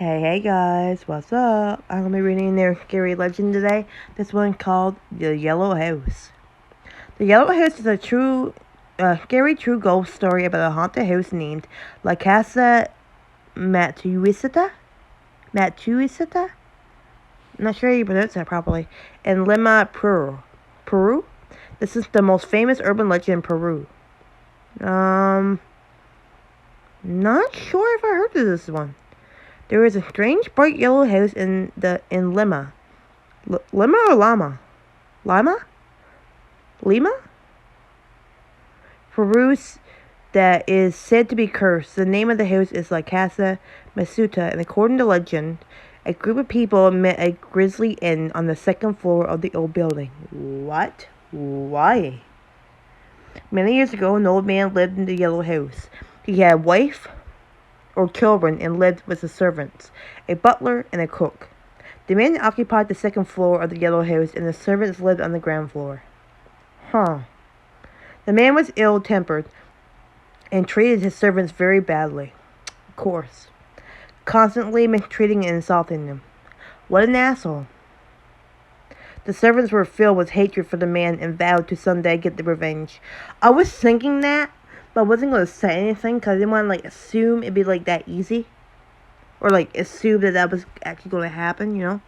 Hey guys, what's up? I'm gonna be reading their scary legend today. This one called The Yellow House. The Yellow House is a scary true ghost story about a haunted house named La Casa Matuisita? Matuisita? I'm not sure how you pronounce that properly. In Lima, Peru. Peru? This is the most famous urban legend in Peru. Not sure if I heard of this one. There is a strange bright yellow house in Lima. Lima or Lama? Lima? Peru that is said to be cursed. The name of the house is La Casa Masuta, and according to legend, a group of people met a grisly inn on the second floor of the old building. What? Why? Many years ago, an old man lived in the yellow house. He had a wife or children and lived with the servants, a butler, and a cook. The man occupied the second floor of the yellow house, and the servants lived on the ground floor. The man was ill-tempered and treated his servants very badly. Of course. Constantly mistreating and insulting them. What an asshole. The servants were filled with hatred for the man and vowed to someday get the revenge. I was thinking that, but I wasn't going to say anything because I didn't want to assume it'd be that easy. Or assume that was actually going to happen, you know.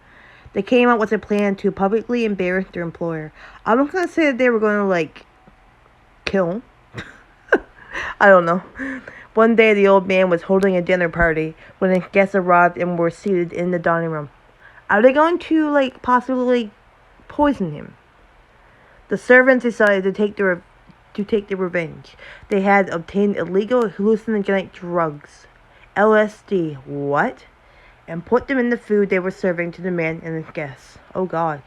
They came up with a plan to publicly embarrass their employer. I'm not going to say that they were going to kill him. I don't know. One day the old man was holding a dinner party when his guests arrived and were seated in the dining room. Are they going to possibly poison him? The servants decided to take their revenge. They had obtained illegal hallucinogenic drugs, LSD, what? And put them in the food they were serving to the man and his guests. Oh God.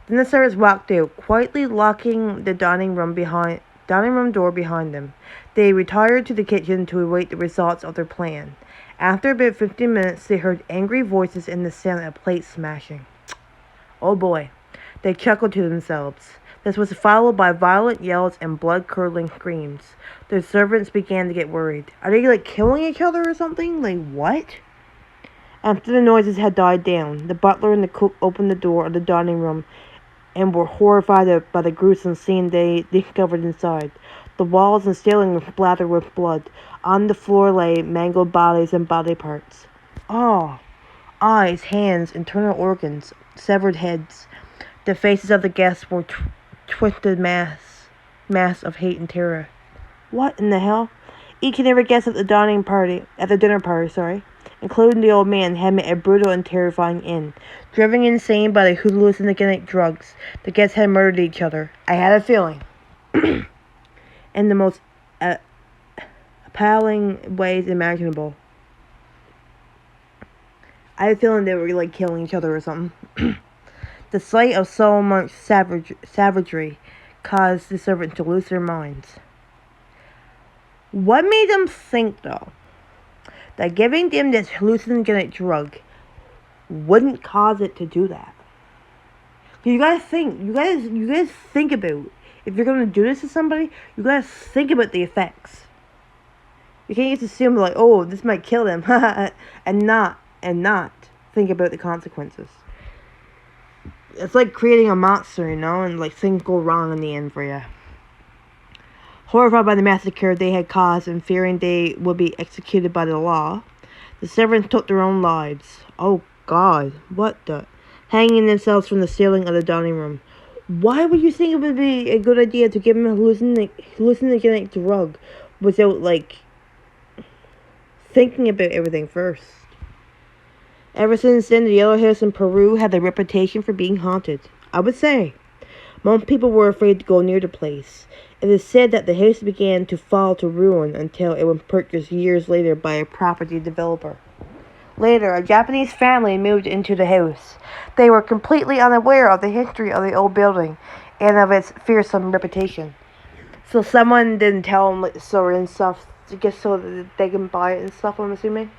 Then the servants walked out, quietly locking the dining room door behind them. They retired to the kitchen to await the results of their plan. After about 15 minutes, they heard angry voices and the sound of plates smashing. Oh boy. They chuckled to themselves. This was followed by violent yells and blood-curdling screams. The servants began to get worried. Are they killing each other or something? What? After the noises had died down, the butler and the cook opened the door of the dining room and were horrified by the gruesome scene they discovered inside. The walls and ceiling were splattered with blood. On the floor lay mangled bodies and body parts. Eyes, hands, internal organs, severed heads. The faces of the guests were twisted mass of hate and terror. What in the hell? Each and every guest at the dinner party, including the old man, had met a brutal and terrifying end. Driven insane by the hallucinogenic drugs, the guests had murdered each other. I had a feeling. In the most appalling ways imaginable. I had a feeling they were killing each other or something. The sight of so much savagery caused the servants to lose their minds. What made them think, though, that giving them this hallucinogenic drug wouldn't cause it to do that? You guys think about, if you're gonna do this to somebody, you guys think about the effects. You can't just assume this might kill them, and not think about the consequences. It's like creating a monster, and things go wrong in the end for you. Horrified by the massacre they had caused and fearing they would be executed by the law, the servants took their own lives. Oh God, what the? Hanging themselves from the ceiling of the dining room. Why would you think it would be a good idea to give them a hallucinogenic drug without, thinking about everything first? Ever since then, the Yellow House in Peru had a reputation for being haunted. I would say. Most people were afraid to go near the place. It is said that the house began to fall to ruin until it was purchased years later by a property developer. Later, a Japanese family moved into the house. They were completely unaware of the history of the old building and of its fearsome reputation. So someone didn't tell them the story and stuff, just so that they can buy it and stuff, I'm assuming.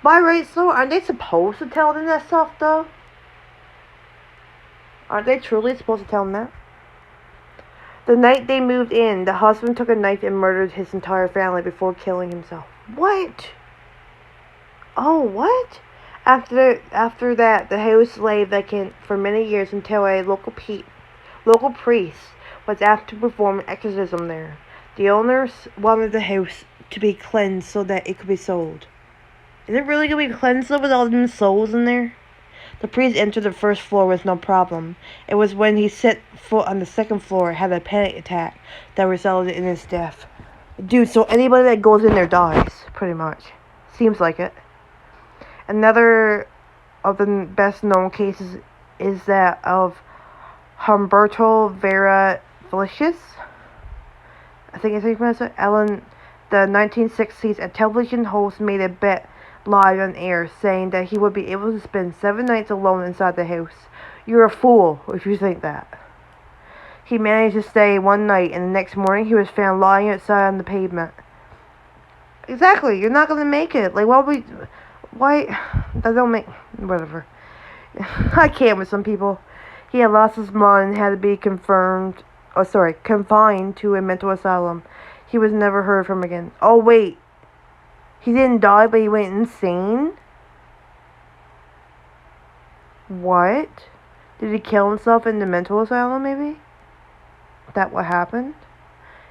By right, so aren't they supposed to tell them that stuff, though? Aren't they truly supposed to tell them that? The night they moved in, the husband took a knife and murdered his entire family before killing himself. What? Oh, what? After that, the house lay vacant for many years until a local priest was asked to perform an exorcism there. The owners wanted the house to be cleansed so that it could be sold. Is it really gonna be cleansed with all them souls in there? The priest entered the first floor with no problem. It was when he set foot on the second floor had a panic attack that resulted in his death. Dude, so anybody that goes in there dies, pretty much. Seems like it. Another of the best known cases is that of Humberto Vera Felicius. I think it's how you pronounce it. Ellen, the 1960s, a television host made a bet live on air saying that he would be able to spend 7 nights alone inside the house. You're a fool if you think that. He managed to stay 1 night, and the next morning he was found lying outside on the pavement. Exactly, you're not gonna make it. Like, why? That don't make whatever. I can't with some people. He had lost his mind and had to be confined to a mental asylum. He was never heard from again. Oh wait, he didn't die, but he went insane? What? Did he kill himself in the mental asylum, maybe? That what happened?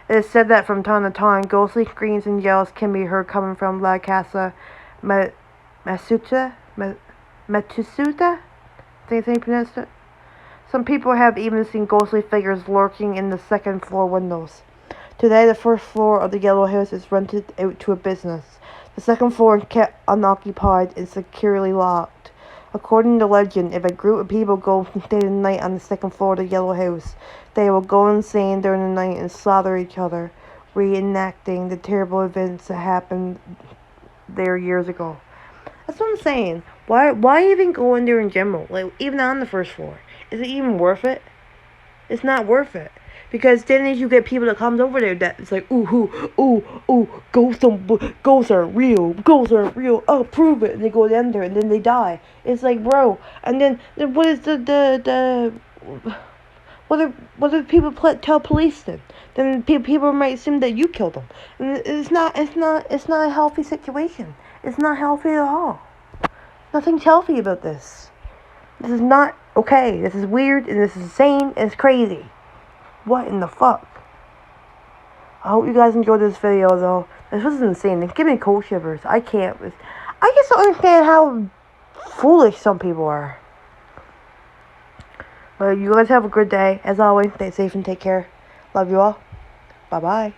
It is said that from time to time, ghostly screams and yells can be heard coming from La Casa Matusuta? I think they pronounced it. Some people have even seen ghostly figures lurking in the second floor windows. Today, the first floor of the Yellow House is rented out to a business. The second floor is kept unoccupied and securely locked. According to legend, if a group of people go and stay the night on the second floor of the Yellow House, they will go insane during the night and slaughter each other, reenacting the terrible events that happened there years ago. That's what I'm saying. Why even go in there in general? Like, even on the first floor. Is it even worth it? It's not worth it. Because then as you get people that comes over there that it's like, ghosts aren't real, oh, prove it, and they go in there, and then they die. It's like, bro, and then what is what do people tell police then? Then people might assume that you killed them. And it's not a healthy situation. It's not healthy at all. Nothing's healthy about this. This is not okay. This is weird, and this is insane, and it's crazy. What in the fuck? I hope you guys enjoyed this video, though. This was insane. It gave me cold shivers. I just don't understand how foolish some people are. But you guys have a good day. As always, stay safe and take care. Love you all. Bye-bye.